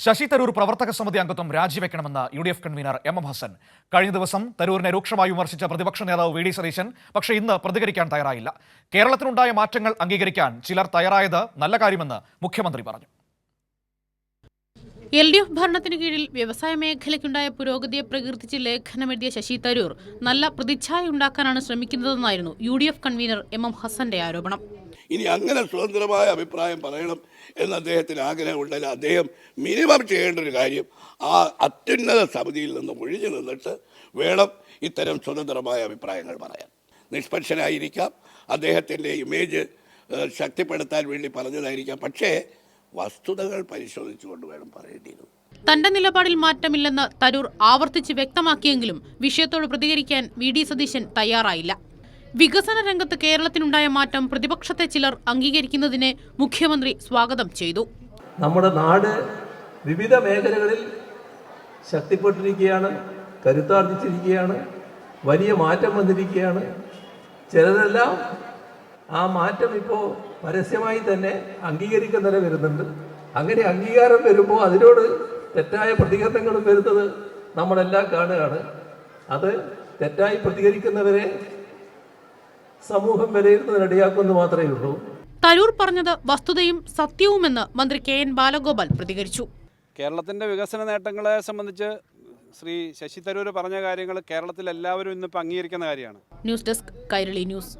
ശശി തരൂർ പ്രവർത്തക സമിതി അംഗത്വം രാജിവെക്കണമെന്ന് UDF കൺവീനർ എം ഹസൻ. കഴിഞ്ഞ ദിവസം തരൂരിനെ രൂക്ഷമായി വിമർശിച്ച പ്രതിപക്ഷ നേതാവ് VD സതീശൻ പക്ഷേ ഇന്ന് പ്രതികരിക്കാൻ തയ്യാറായില്ല. കേരളത്തിനുണ്ടായ മാറ്റങ്ങൾ അംഗീകരിക്കാൻ ചിലർ തയ്യാറായത് നല്ല കാര്യമെന്ന് മുഖ്യമന്ത്രി പറഞ്ഞു. LDF ഭരണത്തിന് കീഴിൽ വ്യവസായ മേഖലയ്ക്കുണ്ടായ പുരോഗതിയെ പ്രകീർത്തിച്ച് ലേഖനമെഴുതിയ ശശി തരൂർ നല്ല പ്രതിച്ഛായ ഉണ്ടാക്കാനാണ് ശ്രമിക്കുന്നതെന്നായിരുന്നു UDF കൺവീനർ എം ഹസന്റെ ആരോപണം. ഇനി അങ്ങനെ സ്വതന്ത്രമായ അഭിപ്രായം പറയണം എന്ന് അദ്ദേഹത്തിന് ആഗ്രഹമുണ്ടെങ്കിൽ അദ്ദേഹം മിനിമം ചെയ്യേണ്ട ഒരു കാര്യം ആ അത്യുന്നത സമിതിയിൽ നിന്ന് ഒഴിഞ്ഞു നിന്നിട്ട് വേണം ഇത്തരം സ്വതന്ത്രമായ അഭിപ്രായങ്ങൾ പറയാൻ. നിഷ്പക്ഷനായിരിക്കാം, അദ്ദേഹത്തിൻ്റെ ഇമേജ് ശക്തിപ്പെടുത്താൻ വേണ്ടി പറഞ്ഞതായിരിക്കാം, പക്ഷേ വസ്തുതകൾ പരിശോധിച്ചുകൊണ്ട് വേണം പറയേണ്ടിയിരുന്നു. തന്റെ നിലപാടിൽ മാറ്റമില്ലെന്ന് തരൂർ ആവർത്തിച്ച് വ്യക്തമാക്കിയെങ്കിലും വിഷയത്തോട് പ്രതികരിക്കാൻ VD സതീശൻ തയ്യാറായില്ല. വികസന രംഗത്ത് കേരളത്തിനുണ്ടായ മാറ്റം പ്രതിപക്ഷത്തെ ചിലർ അംഗീകരിക്കുന്നതിനെ മുഖ്യമന്ത്രി സ്വാഗതം ചെയ്തു. നമ്മുടെ നാട് വിവിധ മേഖലകളിൽ ശക്തിപ്പെട്ടിരിക്കുകയാണ്, കരുത്താർജിച്ചിരിക്കുകയാണ്, വലിയ മാറ്റം വന്നിരിക്കുകയാണ്. ചിലരെല്ലാം ആ മാറ്റം ഇപ്പോൾ പരസ്യമായി തന്നെ അംഗീകരിക്കുന്നവരെ വരുന്നുണ്ട്. അങ്ങനെ അംഗീകാരം വരുമ്പോൾ അതിനോട് തെറ്റായ പ്രതികരണങ്ങളും വരുന്നത് നമ്മളെല്ലാം കാണുകയാണ്. അത് തെറ്റായി പ്രതികരിക്കുന്നവരെ സമൂഹം വിലയിരുത്തുന്നതിനിടയാക്കുമെന്ന് മാത്രമേ ഉള്ളൂ. തരൂർ പറഞ്ഞത് വസ്തുതയും സത്യവുമെന്ന് മന്ത്രി KN ബാലഗോപാൽ പ്രതികരിച്ചു. കേരളത്തിൻ്റെ വികസന നേട്ടങ്ങളെ സംബന്ധിച്ച് ശ്രീ ശശി തരൂർ പറഞ്ഞ കാര്യങ്ങൾ കേരളത്തിൽ എല്ലാവരും ഇന്നിപ്പോൾ അംഗീകരിക്കുന്ന കാര്യമാണ്. News desk Kairali news.